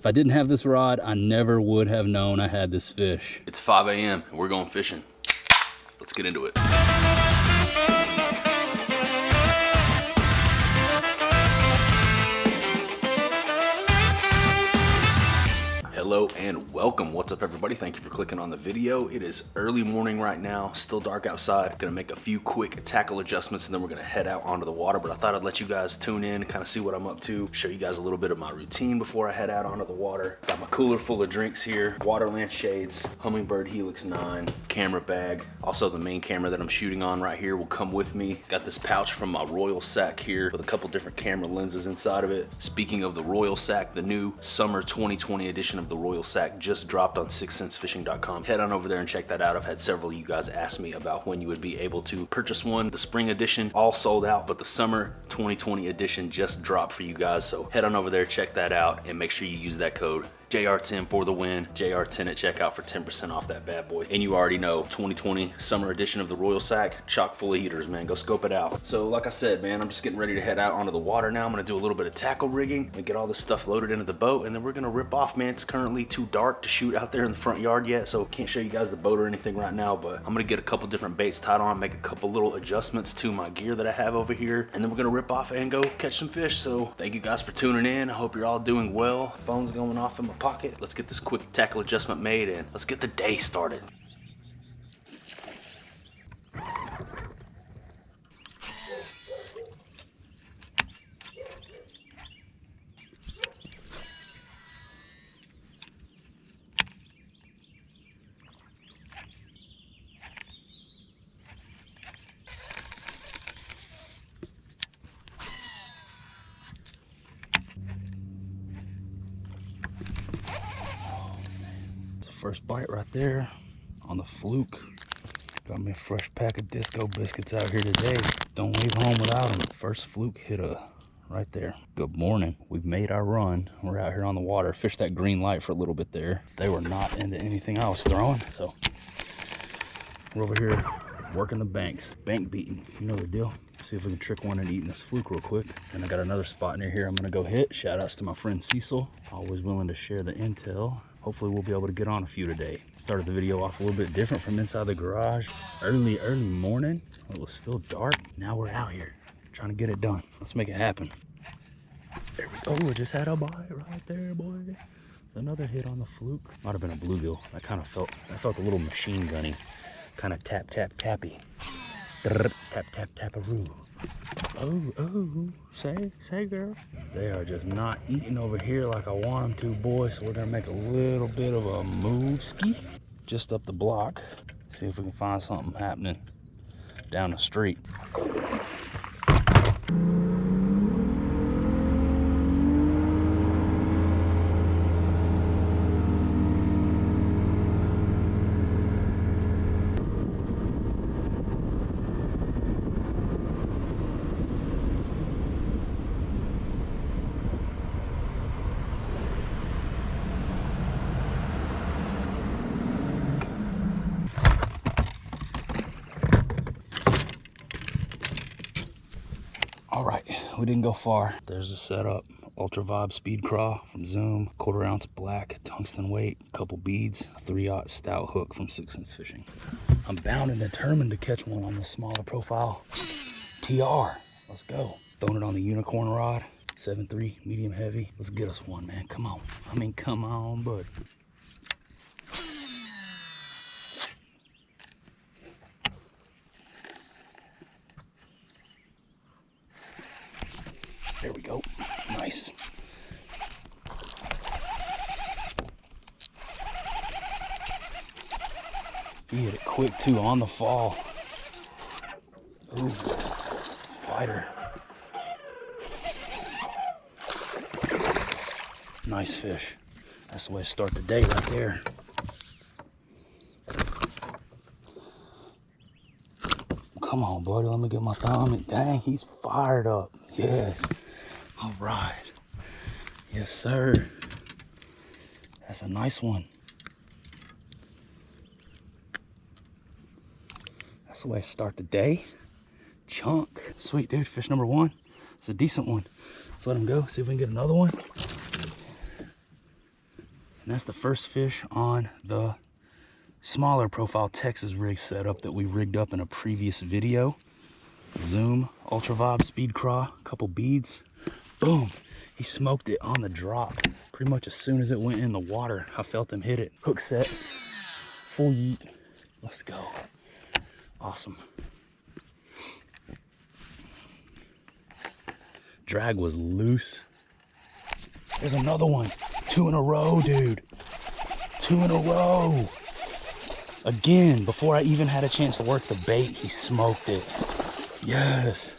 If I didn't have this rod, I never would have known I had this fish. It's 5 a.m. and we're going fishing. Let's get into it. Hello and welcome. What's up, everybody? Thank you for clicking on the video. It is early morning right now, still dark outside. Gonna make a few quick tackle adjustments and then we're gonna head out onto the water. But I thought I'd let you guys tune in, kind of see what I'm up to, show you guys a little bit of my routine before I head out onto the water. Got my cooler full of drinks here, water lampshades, Humminbird Helix 9, camera bag. Also the main camera that I'm shooting on right here will come with me. Got this pouch from my Royal Sack here with a couple different camera lenses inside of it. Speaking of the Royal Sack, the new summer 2020 edition of the Royal Sack just dropped on 6centsfishing.com. Head on over there and check that out. I've had several of you guys ask me about when you would be able to purchase one. The spring edition all sold out, but the summer 2020 edition just dropped for you guys. So head on over there, check that out, and make sure you use that code JR10 for the win. JR10 at checkout for 10% off that bad boy. And you already know, 2020 summer edition of the Royal Sack, chock full of heaters, man. Go scope it out. So like I said, man, I'm just getting ready to head out onto the water now. I'm gonna do a little bit of tackle rigging and get all this stuff loaded into the boat, and then we're gonna rip off, man. It's currently too dark to shoot out there in the front yard yet, so can't show you guys the boat or anything right now, but I'm gonna get a couple different baits tied on, make a couple little adjustments to my gear that I have over here, and then we're gonna rip off and go catch some fish. So thank you guys for tuning in. I hope you're all doing well. Phone's going off in my pocket. Let's get this quick tackle adjustment made and let's get the day started. First bite right there on the fluke. Got me a fresh pack of disco biscuits out here today. Don't leave home without them. First fluke hitter right there. Good morning. We've made our run. We're out here on the water. Fished that green light for a little bit there. They were not into anything I was throwing, so we're over here working the banks. Bank beating, you know the deal. See if we can trick one into eating this fluke real quick. And I got another spot near here I'm gonna go hit. Shout outs to my friend Cecil. Always willing to share the intel. Hopefully we'll be able to get on a few today. Started the video off a little bit different from inside the garage. Early morning. It was still dark. Now we're out here trying to get it done. Let's make it happen. There we go. We just had a bite right there, boy. Another hit on the fluke. Might have been a bluegill. I felt a little machine gunny. Kind of tap, tap, tappy. Tap, tap, tap-a-roo. Oh, say girl. They are just not eating over here like I want them to, boys. So we're gonna make a little bit of a move ski just up the block. See if we can find something happening down the street. All right, we didn't go far. There's the setup. Ultra Vibe Speed Craw from Zoom, 1/4 ounce black tungsten weight, couple beads, 3/0 stout hook from 6 Cents Fishing. I'm bound and determined to catch one on the smaller profile TR. Let's go. Throwing it on the unicorn rod, 7.3 medium heavy. Let's get us one, man. Come on. I mean, come on, bud. There we go. Nice. He hit it quick too on the fall. Ooh, fighter. Nice fish. That's the way to start the day right there. Come on, buddy. Let me get my thumb. Dang, he's fired up. Yes. All right. Yes, sir. That's a nice one. That's the way to start the day. Chunk. Sweet, dude. Fish number one. It's a decent one. Let's let him go. See if we can get another one. And that's the first fish on the smaller profile Texas rig setup that we rigged up in a previous video. Zoom, ultra vibe, speed craw, couple beads. Boom, he smoked it on the drop. Pretty much as soon as it went in the water, I felt him hit it. Hook set, full yeet. Let's go. Awesome. Drag was loose. There's another one. 2 in a row, dude. 2 in a row. Again, before I even had a chance to work the bait, he smoked it. Yes.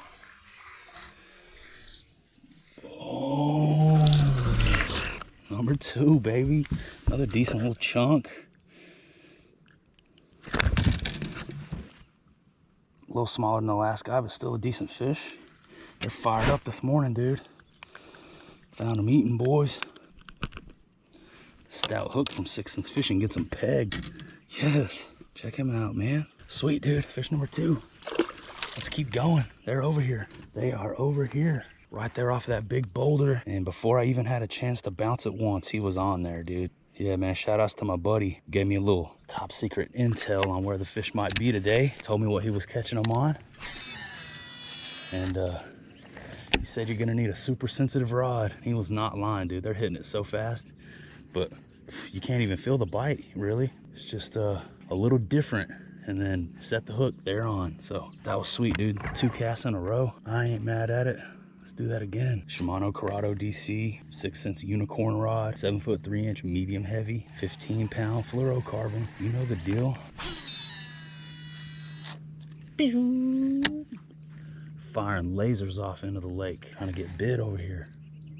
Oh. Number 2, baby. Another decent little chunk. A little smaller than the last guy, but still a decent fish. They're fired up this morning, dude. Found them eating, boys. Stout hook from 6 Sense Fishing gets them pegged. Yes, check him out, man. Sweet, dude. Fish number 2. Let's keep going. They're over here. They are over here. Right there off of that big boulder. And before I even had a chance to bounce it once, he was on there, dude. Yeah, man, shout outs to my buddy. Gave me a little top secret intel on where the fish might be today. Told me what he was catching them on. And he said you're gonna need a super sensitive rod. He was not lying, dude. They're hitting it so fast, but you can't even feel the bite, really. It's just a little different. And then set the hook, they're on. So that was sweet, dude. 2 casts in a row. I ain't mad at it. Let's do that again. Shimano Corrado DC, 6 Sense unicorn rod, 7 foot 3 inch medium heavy, 15 pound fluorocarbon. You know the deal. Firing lasers off into the lake. Trying to get bit over here.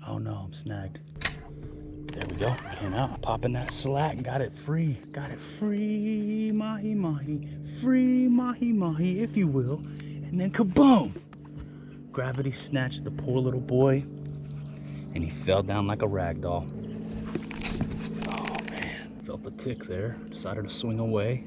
Oh no, I'm snagged. There we go. Came out, popping that slack. Got it free. Got it free. Mahi mahi. Free mahi mahi, if you will. And then kaboom! Gravity snatched the poor little boy, and he fell down like a rag doll. Oh man, felt the tick there. Decided to swing away.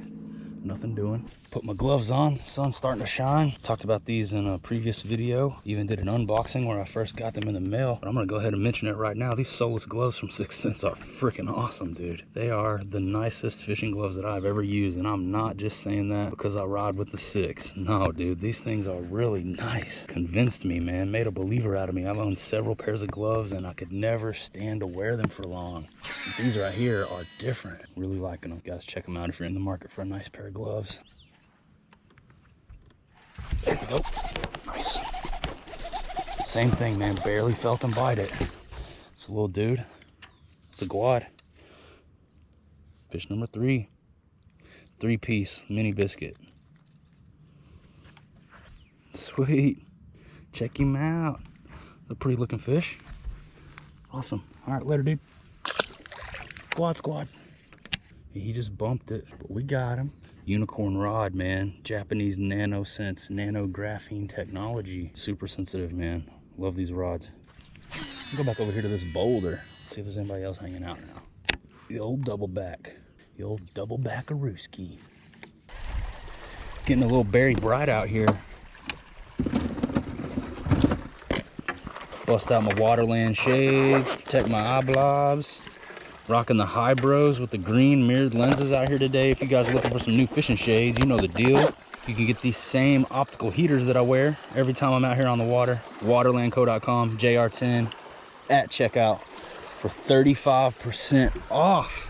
Nothing doing. Put my gloves on, sun's starting to shine. Talked about these in a previous video. Even did an unboxing where I first got them in the mail. But I'm gonna go ahead and mention it right now. These Solus gloves from 6 Sense are freaking awesome, dude. They are the nicest fishing gloves that I've ever used. And I'm not just saying that because I ride with the 6. No, dude, these things are really nice. Convinced me, man. Made a believer out of me. I've owned several pairs of gloves and I could never stand to wear them for long. These right here are different. Really liking them. Guys, check them out if you're in the market for a nice pair of gloves. There we go. Nice. Same thing, man. Barely felt him bite it. It's a little dude. It's a quad. Fish number 3. 3-piece mini biscuit. Sweet. Check him out. A pretty looking fish. Awesome. All right, later, dude. Squad. He just bumped it, but we got him. Unicorn rod, man. Japanese NanoSense nanographene technology. Super sensitive, man. Love these rods. Go back over here to this boulder. See if there's anybody else hanging out now. The old double back. The old double backarooski. Getting a little berry bright out here. Bust out my Waterland shades. Protect my eye blobs. Rocking the Hybros with the green mirrored lenses out here today. If you guys are looking for some new fishing shades, you know the deal. You can get these same optical heaters that I wear every time I'm out here on the water. Waterlandco.com, JR10 at checkout for 35% off.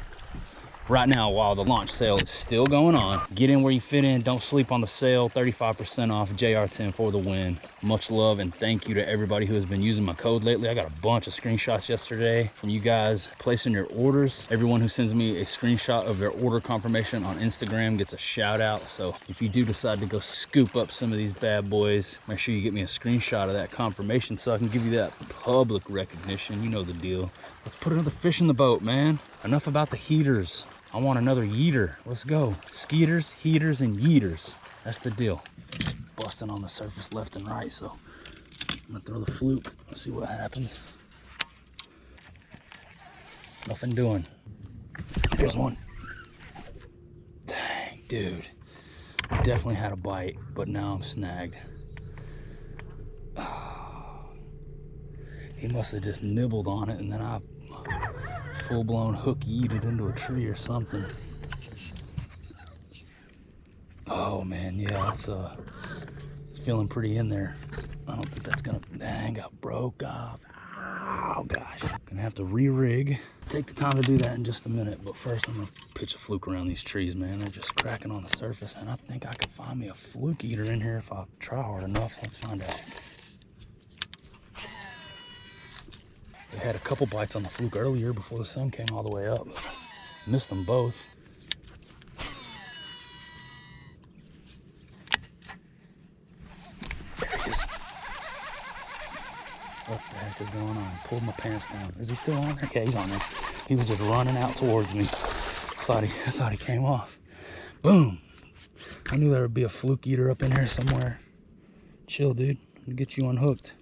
Right now, while the launch sale is still going on. Get in where you fit in. Don't sleep on the sale. 35% off. JR10 for the win. Much love and thank you to everybody who has been using my code lately. I got a bunch of screenshots yesterday from you guys placing your orders. Everyone who sends me a screenshot of their order confirmation on Instagram gets a shout out. So if you do decide to go scoop up some of these bad boys, make sure you get me a screenshot of that confirmation so I can give you that public recognition. You know the deal. Let's put another fish in the boat, man. Enough about the heaters. I want another yeeter. Let's go. Skeeters, heaters, and yeeters. That's the deal. Busting on the surface left and right, so I'm gonna throw the fluke. Let's see what happens. Nothing doing. Here's one. Dang, dude. Definitely had a bite, but now I'm snagged. Oh, he must have just nibbled on it, and then I full-blown hook yeeted into a tree or something. Oh man, yeah, it's feeling pretty in there. I don't think that's gonna, dang, got broke off. Oh gosh, gonna have to re-rig. Take the time to do that in just a minute, but first I'm gonna pitch a fluke around these trees, man. They're just cracking on the surface, and I think I could find me a fluke eater in here if I try hard enough. Let's find out. They had a couple bites on the fluke earlier before the sun came all the way up. Missed them both. There he is. What the heck is going on? Pulled my pants down. Is he still on there? Yeah, he's on there. He was just running out towards me. I thought he came off. Boom. I knew there would be a fluke eater up in here somewhere. Chill, dude. I'll get you unhooked.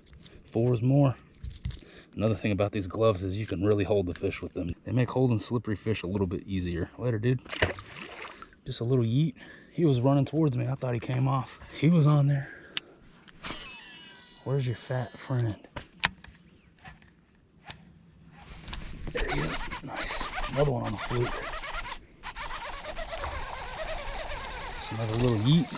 4 is more. Another thing about these gloves is you can really hold the fish with them. They make holding slippery fish a little bit easier. Later, dude. Just a little yeet. He was running towards me. I thought he came off. He was on there. Where's your fat friend? There he is. Nice. Another one on the fluke. It's another little yeet.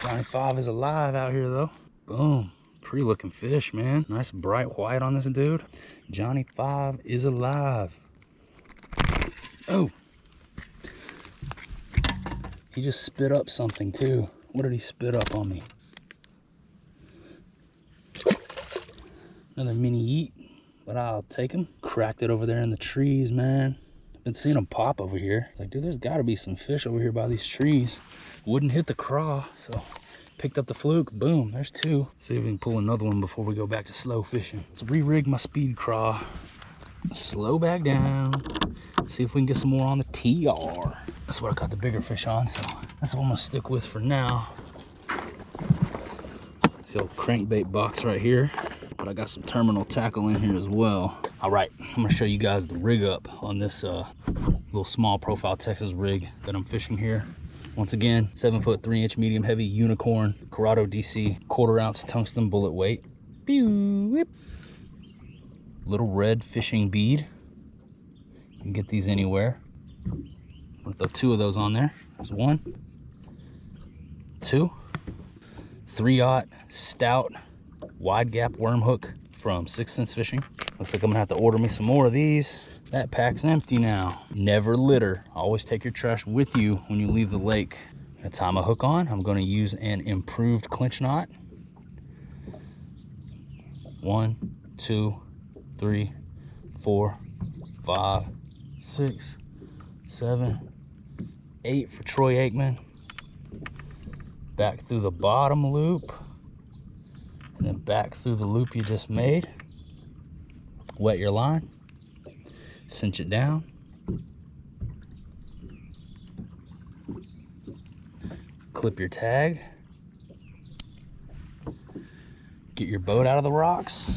Johnny 5 is alive out here though. Boom. Pretty looking fish, man. Nice bright white on this dude. Johnny 5 is alive. Oh. He just spit up something too. What did he spit up on me? Another mini yeet, but I'll take him. Cracked it over there in the trees, man. I've been seeing them pop over here. It's like, dude, there's gotta be some fish over here by these trees. Wouldn't hit the craw, so picked up the fluke. Boom, there's 2. See if we can pull another one before we go back to slow fishing. Let's re-rig my speed craw. Slow back down. See if we can get some more on the TR. That's what I caught the bigger fish on, so that's what I'm gonna stick with for now. This old crankbait box right here. But I got some terminal tackle in here as well. All right, I'm gonna show you guys the rig up on this little small profile Texas rig that I'm fishing here. Once again, 7 foot 3 inch medium heavy unicorn Corrado DC 1/4 ounce tungsten bullet weight. Pew, whip. Little red fishing bead. You can get these anywhere. I'm gonna throw 2 of those on there. There's 1, 2, 3/0 stout wide gap worm hook from 6 Sense Fishing. Looks like I'm gonna have to order me some more of these. That pack's empty now. Never litter. Always take your trash with you when you leave the lake. Gonna tie my hook on. I'm gonna use an improved clinch knot. 1, 2, 3, 4, 5, 6, 7, 8 for Troy Aikman. Back through the bottom loop. And then back through the loop you just made. Wet your line. Cinch it down. Clip your tag. Get your boat out of the rocks.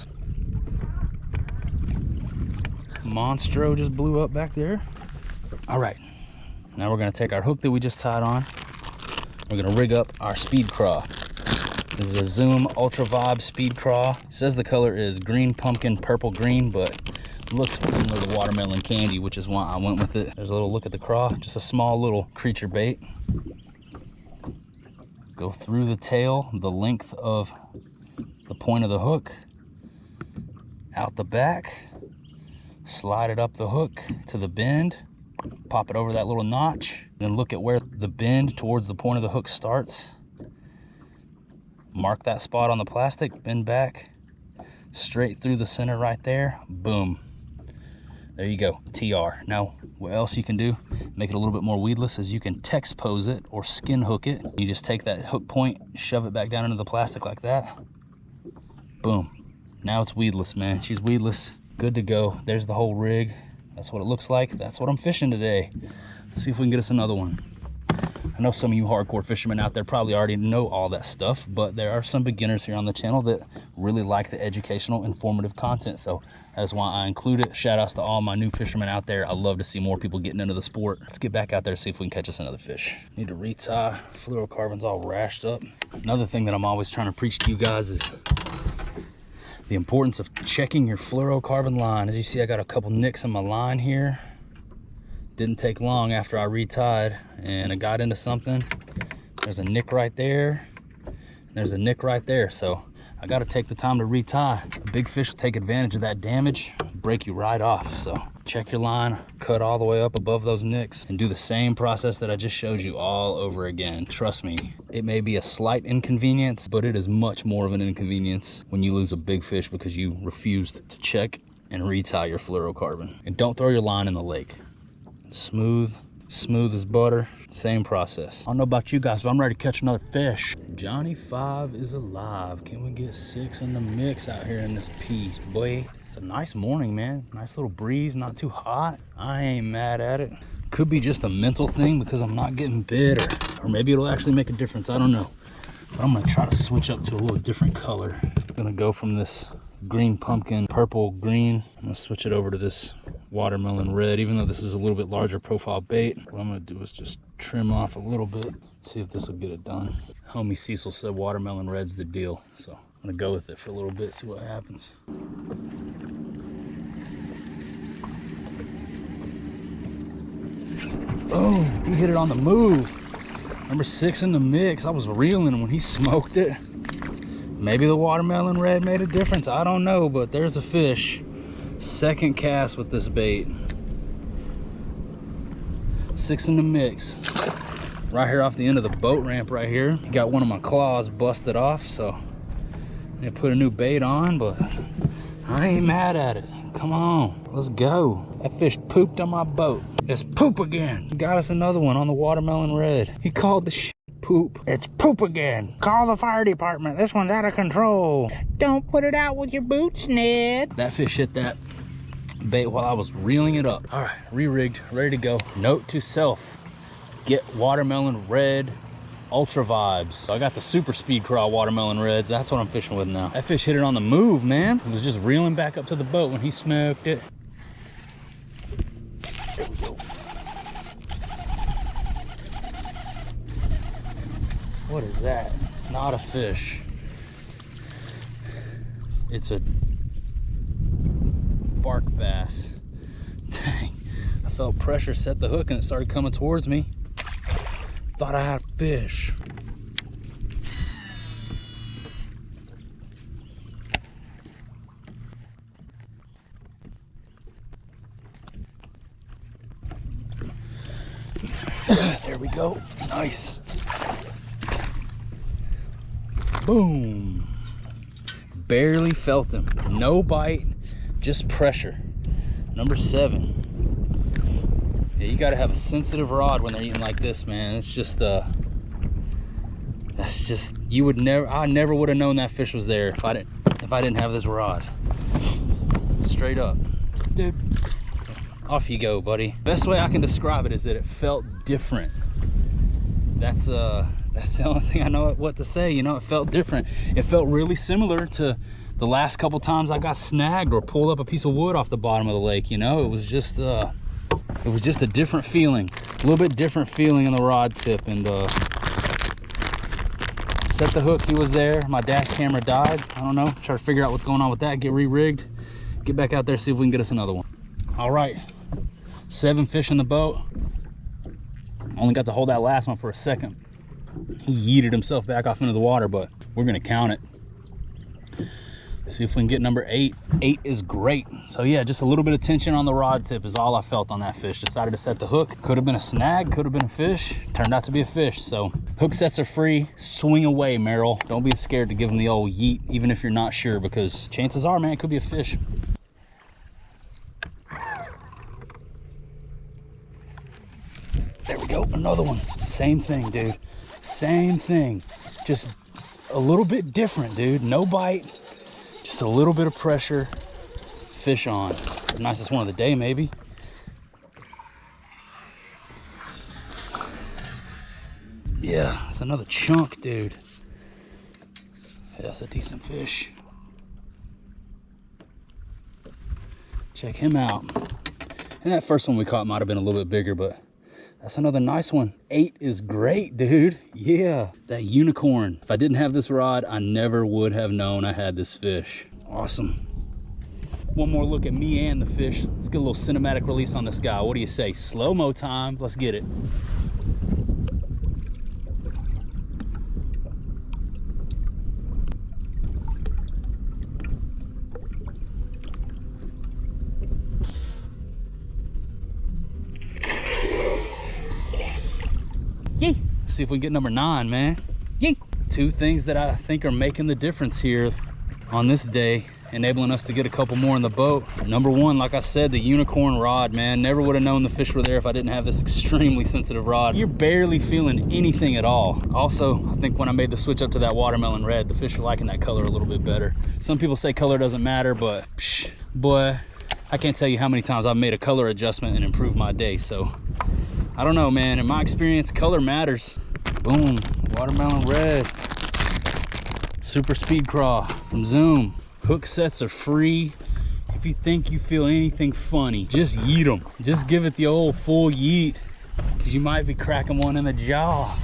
Monstro just blew up back there. All right, now we're gonna take our hook that we just tied on. We're gonna rig up our speed craw. This is a Zoom Ultra Vibe Speed Craw. It says the color is green pumpkin, purple green, but looks similar to watermelon candy, which is why I went with it. There's a little look at the craw, just a small little creature bait. Go through the tail, the length of the point of the hook, out the back, slide it up the hook to the bend, pop it over that little notch, then look at where the bend towards the point of the hook starts. Mark that spot on the plastic, bend back, straight through the center right there, boom. There you go, TR. Now, what else you can do, make it a little bit more weedless, is you can text pose it or skin hook it. You just take that hook point, shove it back down into the plastic like that. Boom. Now it's weedless, man. She's weedless, good to go. There's the whole rig. That's what it looks like. That's what I'm fishing today. Let's see if we can get us another one. I know some of you hardcore fishermen out there probably already know all that stuff, but there are some beginners here on the channel that really like the educational, informative content. So that's why I include it. Shout outs to all my new fishermen out there. I love to see more people getting into the sport. Let's get back out there and see if we can catch us another fish. Need to retie. Fluorocarbon's all rashed up. Another thing that I'm always trying to preach to you guys is the importance of checking your fluorocarbon line. As you see, I got a couple nicks in my line here. Didn't take long after I retied and I got into something. There's a nick right there. There's a nick right there. So I got to take the time to retie. A big fish will take advantage of that damage, break you right off. So check your line, cut all the way up above those nicks, and do the same process that I just showed you all over again. Trust me, it may be a slight inconvenience, but it is much more of an inconvenience when you lose a big fish because you refused to check and retie your fluorocarbon. And don't throw your line in the lake. Smooth as butter. Same process. I don't know about you guys, but I'm ready to catch another fish. Johnny 5 is alive. Can we get 6 in the mix out here in this piece, boy? It's a nice morning, man. Nice little breeze, not too hot. I ain't mad at it. Could be just a mental thing because I'm not getting bit, or maybe it'll actually make a difference. I don't know. But I'm gonna try to switch up to a little different color. I'm gonna go from this green pumpkin, purple green. I'm gonna switch it over to this watermelon red, even though this is a little bit larger profile bait. What I'm gonna do is just trim off a little bit, see if this will get it done. Homie Cecil said watermelon red's the deal, so I'm gonna go with it for a little bit, see what happens. Oh, he hit it on the move. Number 6 in the mix. I was reeling when he smoked it. Maybe the watermelon red made a difference, I don't know, but there's a fish. Second cast with this bait. 6 in the mix. Right here off the end of the boat ramp right here. Got one of my claws busted off, so I'm gonna put a new bait on, but I ain't mad at it. Come on, let's go. That fish pooped on my boat. It's poop again. Got us another one on the watermelon red. He called the shit poop. It's poop again. Call the fire department. This one's out of control. Don't put it out with your boots, Ned. That fish hit that bait while I was reeling it up. All right, re-rigged, ready to go. Note to self, get watermelon red ultra vibes. So I got the super speed craw watermelon reds. That's what I'm fishing with now. That fish hit it on the move, man. It was just reeling back up to the boat when he smoked it. There we go. What is that? Not a fish. It's a bark bass. Dang, I felt pressure set the hook and it started coming towards me. Thought I had fish. There we go. Nice. Boom. Barely felt him. No bite, just pressure. Number 7. Yeah, you gotta have a sensitive rod when they're eating like this, man. It's just that's just, you would never, I never would have known that fish was there if I didn't have this rod. Straight up. Dude, off you go, buddy. Best way I can describe it is that it felt different. That's the only thing I know what to say. You know, it felt different. It felt really similar to the last couple times I got snagged or pulled up a piece of wood off the bottom of the lake. You know, it was just a different feeling, a little bit different feeling in the rod tip. And set the hook, he was there. My dash camera died. I don't know, try to figure out what's going on with that. Get re-rigged, get back out there, see if we can get us another one. All right, 7 fish in the boat. Only got to hold that last one for a second. He yeeted himself back off into the water, but we're gonna count it. See if we can get number 8. 8 is great. So yeah, just a little bit of tension on the rod tip is all I felt on that fish. Decided to set the hook. Could have been a snag, could have been a fish. Turned out to be a fish. So hook sets are free. Swing away, Merrill. Don't be scared to give them the old yeet, even if you're not sure, because chances are, man, it could be a fish. There we go, another one. Same thing, dude. Same thing. Just a little bit different, dude. No bite. Just a little bit of pressure, fish on. The nicest one of the day, maybe. Yeah, it's another chunk, dude. Yeah, that's a decent fish. Check him out. And that first one we caught might have been a little bit bigger, but that's another nice one. 8 is great, dude. Yeah, that unicorn. If I didn't have this rod, I never would have known I had this fish. Awesome. one more look at me and the fish. Let's get a little cinematic release on this guy. What do you say? Slow-mo time. Let's get it. Yee! See if we can get number 9, man. Yee! 2 things that I think are making the difference here on this day, enabling us to get a couple more in the boat. Number 1, like I said, the unicorn rod, man. Never would have known the fish were there if I didn't have this extremely sensitive rod. You're barely feeling anything at all. Also, I think when I made the switch up to that watermelon red, the fish are liking that color a little bit better. Some people say color doesn't matter, but boy, I can't tell you how many times I've made a color adjustment and improved my day. So I don't know, man. In my experience, color matters. Boom, watermelon red. Super speed craw from Zoom. Hook sets are free. If you think you feel anything funny, just yeet them. Just give it the old full yeet, because you might be cracking one in the jaw.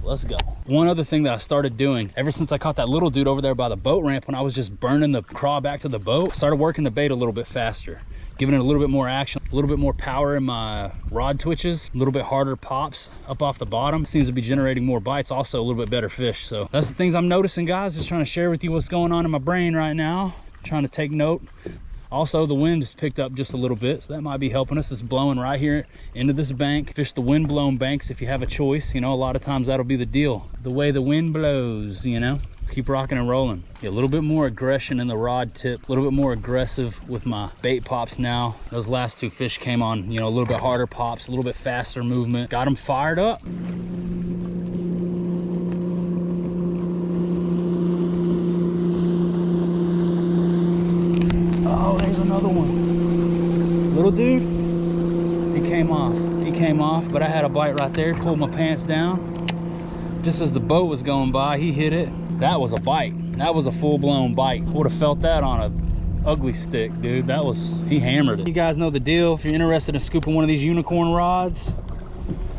Let's go. One other thing that I started doing ever since I caught that little dude over there by the boat ramp when I was just burning the craw back to the boat, I started working the bait a little bit faster, giving it a little bit more action, a little bit more power in my rod twitches, a little bit harder pops up off the bottom. Seems to be generating more bites, also a little bit better fish. So that's the things I'm noticing, guys. Just trying to share with you what's going on in my brain right now. Trying to take note. Also, the wind has picked up just a little bit, so that might be helping us. It's blowing right here into this bank. Fish the wind blown banks if you have a choice. You know, a lot of times that'll be the deal. The way the wind blows, you know. Let's keep rocking and rolling. Yeah, a little bit more aggression in the rod tip, a little bit more aggressive with my bait pops now. Those last 2 fish came on, you know, a little bit harder pops, a little bit faster movement. Got them fired up. Oh, there's another one. Little dude, he came off. He came off, but I had a bite right there. Pulled my pants down. Just as the boat was going by, he hit it. That was a bite. That was a full-blown bite. Would have felt that on a ugly stick, dude. That was, he hammered it. You guys know the deal. If you're interested in scooping one of these unicorn rods,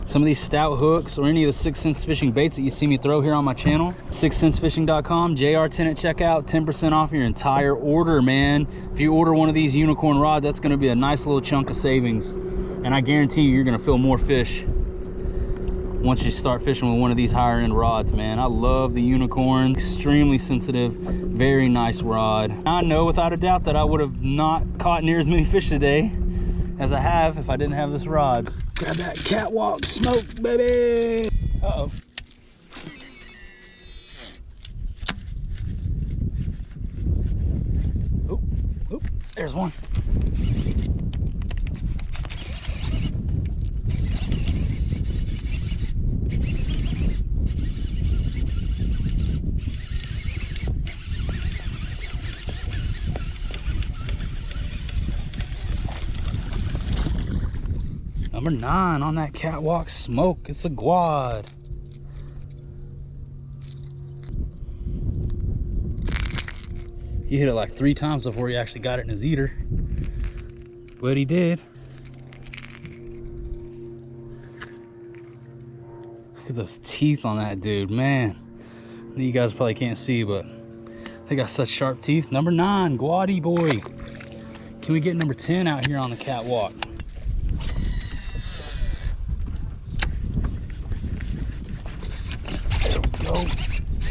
some of these stout hooks, or any of the 6 Cents fishing baits that you see me throw here on my channel, 6centsfishing.com, JR10 at checkout, 10% off your entire order, man. If you order one of these unicorn rods, that's gonna be a nice little chunk of savings. And I guarantee you, you're gonna feel more fish once you start fishing with one of these higher end rods, man. I love the unicorn. Extremely sensitive, very nice rod. I know without a doubt that I would have not caught near as many fish today as I have if I didn't have this rod. Grab that catwalk smoke, baby. Uh-oh. Oh, oh, there's one. Number 9 on that catwalk smoke. It's a quad. He hit it like 3 times before he actually got it in his eater. But he did. Look at those teeth on that dude, man. You guys probably can't see, but they got such sharp teeth. Number 9, Guadi boy. Can we get number 10 out here on the catwalk? Go.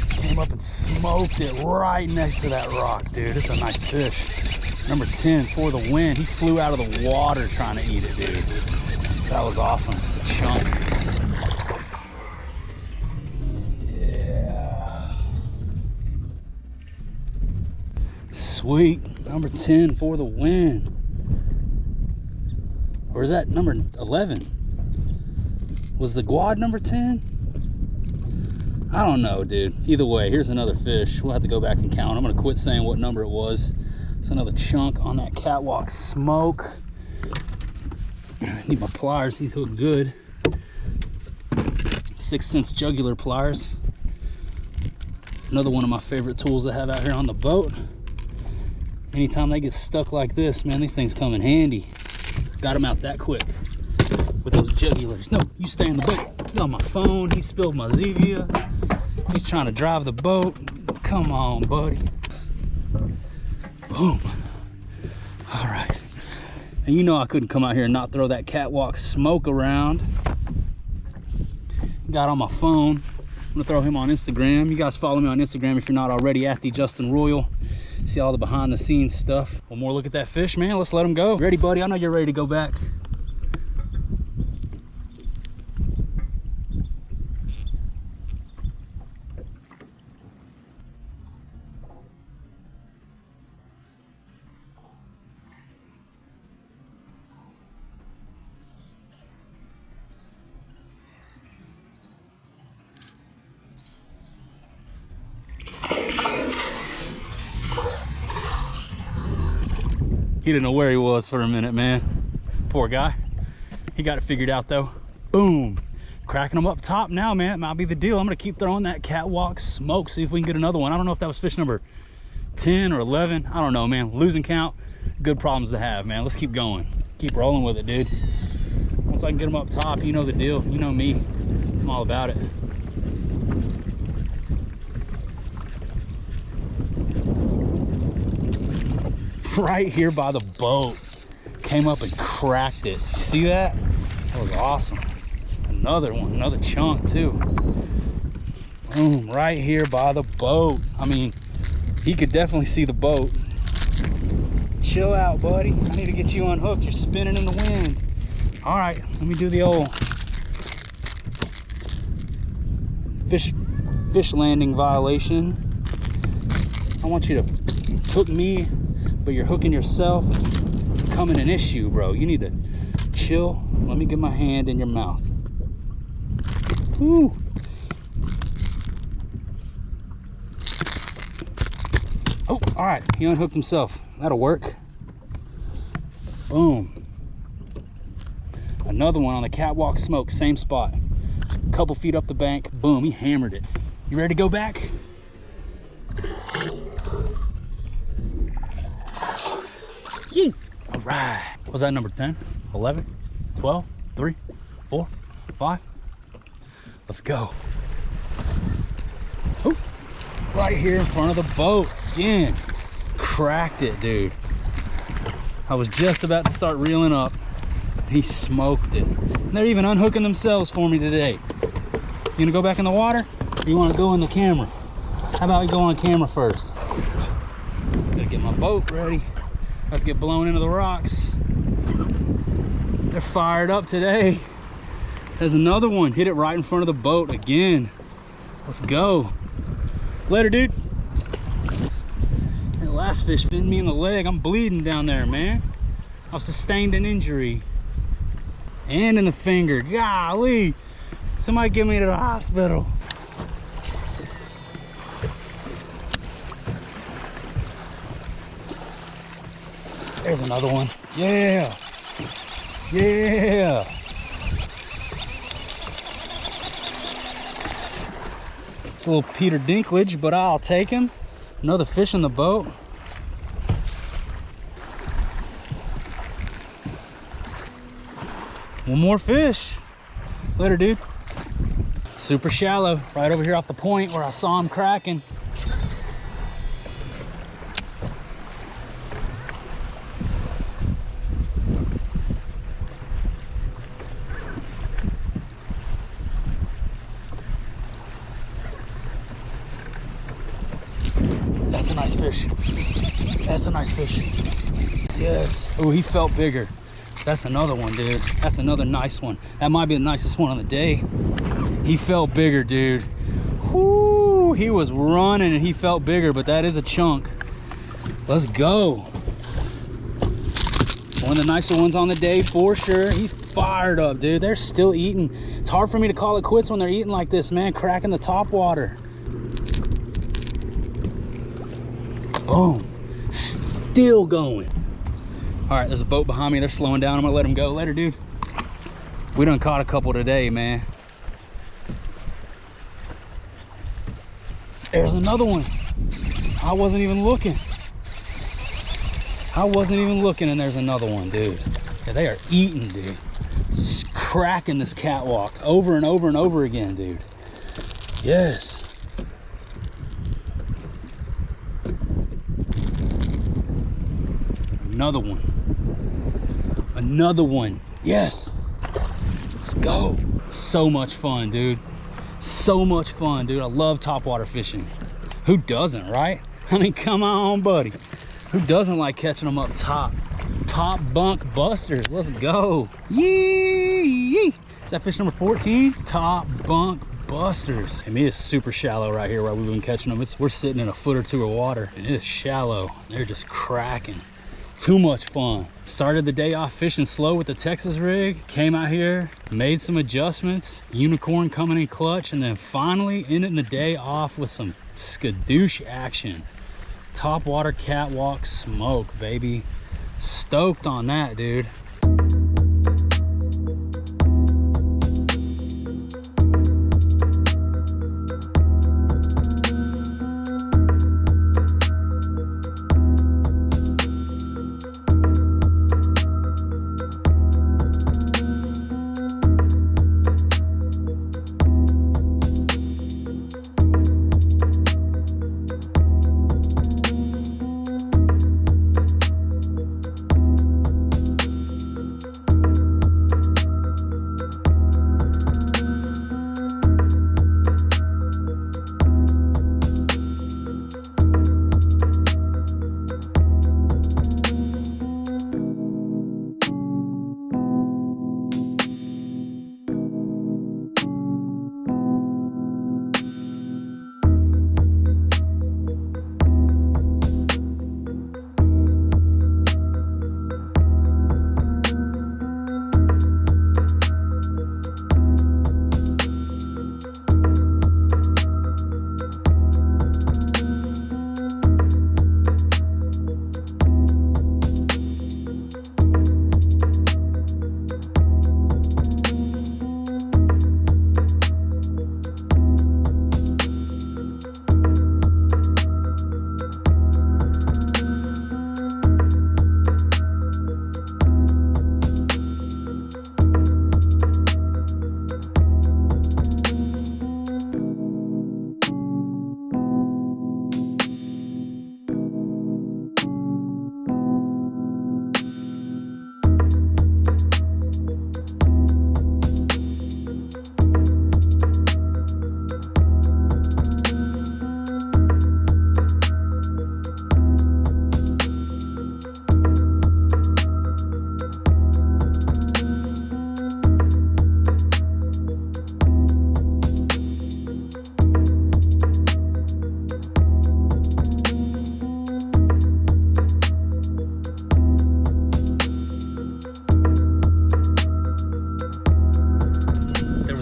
Came up and smoked it right next to that rock, dude. It's a nice fish. Number 10 for the win. He flew out of the water trying to eat it, dude. That was awesome. It's a chunk. Yeah. Sweet. Number 10 for the win. Or is that number 11? Was the quad number 10? I don't know, dude. Either way, here's another fish. We'll have to go back and count. I'm gonna quit saying what number it was. It's another chunk on that catwalk smoke. I need my pliers. These hook good. 6 Cents jugular pliers. Another one of my favorite tools to have out here on the boat. Anytime they get stuck like this, man, these things come in handy. Got them out that quick with those jugulars. No, you stay in the boat. He's on my phone. He spilled my Zevia. He's trying to drive the boat. Come on, buddy. Boom. All right. And you know I couldn't come out here and not throw that catwalk smoke around. Got on my phone. I'm gonna throw him on Instagram. You guys follow me on Instagram if you're not already, at the Justin Royal. See all the behind the scenes stuff. One more look at that fish, man. Let's let him go. Ready, buddy? I know you're ready to go back. He didn't know where he was for a minute, man. Poor guy. He got it figured out though. Boom. Cracking him up top now, man. It might be the deal. I'm gonna keep throwing that catwalk smoke, see if we can get another one. I don't know if that was fish number 10 or 11. I don't know, man. Losing count, good problems to have, man. Let's keep going. Keep rolling with it, dude. Once I can get them up top, you know the deal. You know me. I'm all about it. Right here by the boat, came up and cracked it. You see that? That was awesome. Another one, another chunk too. Boom, right here by the boat. I mean, he could definitely see the boat. Chill out, buddy. I need to get you unhooked. You're spinning in the wind. All right, let me do the old fish landing violation. I want you to hook me, but you're hooking yourself. It's becoming an issue, bro. You need to chill. Let me get my hand in your mouth. Woo. Oh, all right. He unhooked himself. That'll work. Boom. Another one on the catwalk smoke, same spot. A couple feet up the bank. Boom, he hammered it. You ready to go back? Yee. All right. Was that number 10, 11, 12, 3, 4, 5? Let's go. Oh, right here in front of the boat. Again, cracked it, dude. I was just about to start reeling up. He smoked it. And they're even unhooking themselves for me today. You gonna go back in the water, or you wanna go in the camera? How about we go on camera first? Gotta get my boat ready. About to get blown into the rocks. They're fired up today. There's another one. Hit it right in front of the boat again. Let's go. Later, dude. That last fish bit me in the leg. I'm bleeding down there, man. I've sustained an injury. And in the finger. Golly. Somebody get me to the hospital. There's another one. Yeah. Yeah. It's a little Peter Dinklage, but I'll take him. Another fish in the boat. One more fish. Later, dude. Super shallow, right over here off the point where I saw him cracking. That's a nice fish. That's a nice fish. Yes. Oh, he felt bigger. That's another one, dude. That's another nice one. That might be the nicest one on the day. He felt bigger, dude. Whoo, he was running and he felt bigger, but that is a chunk. Let's go. One of the nicer ones on the day for sure. He's fired up, dude. They're still eating. It's hard for me to call it quits when they're eating like this, man. Cracking the top water. Boom. Still going. All right, there's a boat behind me. They're slowing down. I'm gonna let them go. Later, dude. We done caught a couple today, man. There's another one. I wasn't even looking. I wasn't even looking, and there's another one, dude. Yeah, they are eating, dude. Cracking this catwalk over and over and over again, dude. Yes. Another one. Another one. Yes. Let's go. So much fun, dude. So much fun, dude. I love topwater fishing. Who doesn't, right? I mean, come on, buddy. Who doesn't like catching them up top? Top bunk busters. Let's go. Yee! Is that fish number 14? Top bunk busters. I mean, it's super shallow right here where we've been catching them. We're sitting in a foot or two of water, and it's shallow. They're just cracking. Too much fun. Started the day off fishing slow with the Texas rig. Came out here, made some adjustments. Unicorn coming in clutch, and then finally ending the day off with some skadoosh action. Topwater catwalk smoke, baby. Stoked on that, dude.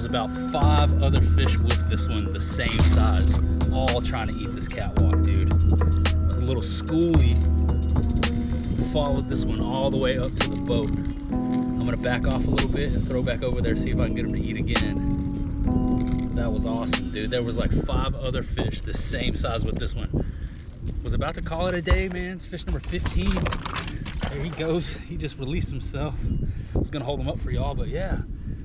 About 5 other fish with this one the same size, all trying to eat this catwalk, dude. A little schoolie followed this one all the way up to the boat. I'm gonna back off a little bit and throw back over there, see if I can get him to eat again. That was awesome, dude. There was like 5 other fish the same size with this one. Was about to call it a day, man. It's fish number 15. There he goes. He just released himself. I was gonna hold him up for y'all, but yeah.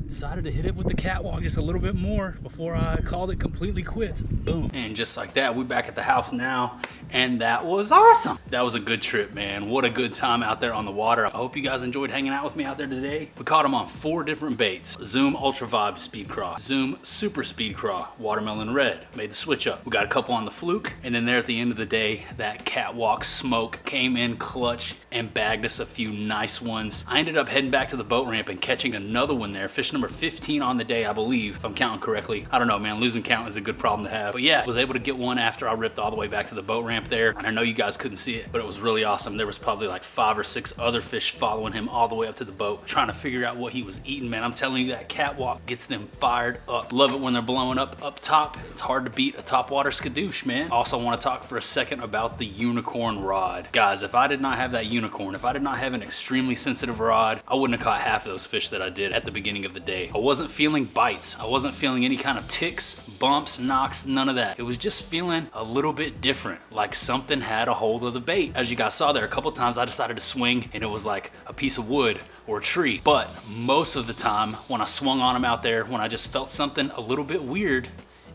Decided to hit it with the catwalk just a little bit more before I called it completely quits. Boom. And just like that, we're back at the house now, and that was awesome. That was a good trip, man. What a good time out there on the water. I hope you guys enjoyed hanging out with me out there today. We caught them on 4 different baits. Zoom Ultra Vibe Speed Craw, Zoom Super Speed Craw, Watermelon Red. Made the switch up. We got a couple on the fluke, and then there at the end of the day, that catwalk smoke came in clutch and bagged us a few nice ones. I ended up heading back to the boat ramp and catching another one there. Fish number 15 on the day, I believe, if I'm counting correctly. I don't know, man. Losing count is a good problem to have. But yeah, was able to get one after I ripped all the way back to the boat ramp there. And I know you guys couldn't see it, but it was really awesome. There was probably like 5 or 6 other fish following him all the way up to the boat, trying to figure out what he was eating, man. I'm telling you, that catwalk gets them fired up. Love it when they're blowing up top. It's hard to beat a topwater skadoosh, man. Also want to talk for a second about the unicorn rod. Guys, if I did not have that unicorn, if I did not have an extremely sensitive rod, I wouldn't have caught half of those fish that I did at the beginning of the day. I wasn't feeling bites. I wasn't feeling any kind of ticks, bumps, knocks, none of that. It was just feeling a little bit different, like something had a hold of the bait. As you guys saw there, a couple times I decided to swing and it was like a piece of wood or a tree. But most of the time when I swung on them out there, when I just felt something a little bit weird,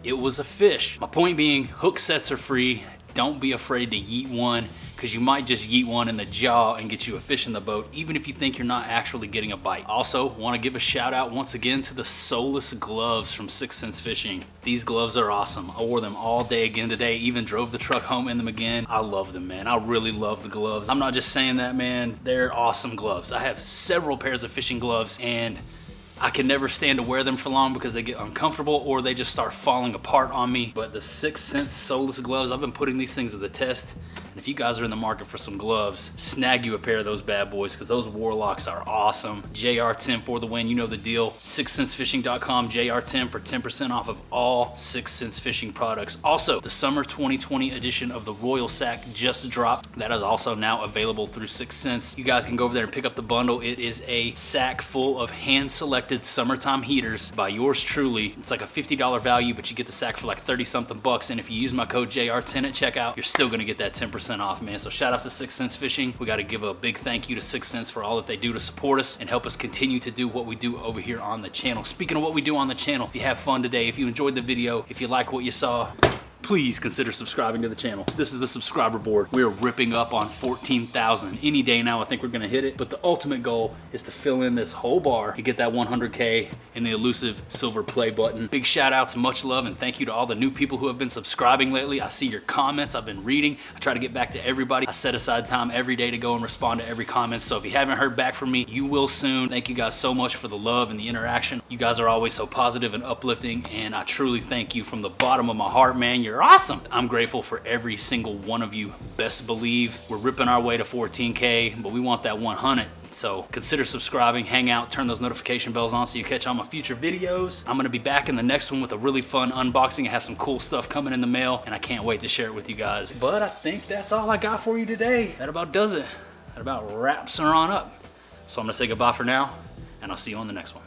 it was a fish. My point being, hook sets are free. Don't be afraid to yeet one. because you might just yeet one in the jaw and get you a fish in the boat, even if you think you're not actually getting a bite. Also, want to give a shout out once again to the Soulless gloves from 6th Sense Fishing. These gloves are awesome. I wore them all day again today, even drove the truck home in them again. I love them, man. I really love the gloves. I'm not just saying that, man. They're awesome gloves. I have several pairs of fishing gloves, and I can never stand to wear them for long because they get uncomfortable or they just start falling apart on me. But the 6th Sense Soulless gloves, I've been putting these things to the test. And if you guys are in the market for some gloves, snag you a pair of those bad boys, because those Warlocks are awesome. JR10 for the win, you know the deal. 6thsensefishing.com, JR10 for 10% off of all 6th Sense Fishing products. Also, the summer 2020 edition of the Royal Sack just dropped. That is also now available through 6th Sense. You guys can go over there and pick up the bundle. It is a sack full of hand-selected summertime heaters by yours truly. It's like a $50 value, but you get the sack for like 30-something bucks. And if you use my code JR10 at checkout, you're still gonna get that 10% off, man. So shout out to 6th Sense Fishing. We got to give a big thank you to 6th Sense for all that they do to support us and help us continue to do what we do over here on the channel. Speaking of what we do on the channel, if you have fun today, if you enjoyed the video, if you like what you saw, please consider subscribing to the channel. This is the subscriber board. We're ripping up on 14,000. Any day now, I think we're gonna hit it. But the ultimate goal is to fill in this whole bar to get that 100K in the elusive silver play button. Big shout outs, much love, and thank you to all the new people who have been subscribing lately. I see your comments, I've been reading. I try to get back to everybody. I set aside time every day to go and respond to every comment. So if you haven't heard back from me, you will soon. Thank you guys so much for the love and the interaction. You guys are always so positive and uplifting, and I truly thank you from the bottom of my heart, man. You're awesome. I'm grateful for every single one of you. Best believe we're ripping our way to 14K, but we want that 100. So consider subscribing, hang out, turn those notification bells on so you catch all my future videos. I'm gonna be back in the next one with a really fun unboxing. I have some cool stuff coming in the mail, and I can't wait to share it with you guys. But I think that's all I got for you today. That about does it. That about wraps her on up. So I'm gonna say goodbye for now, and I'll see you on the next one.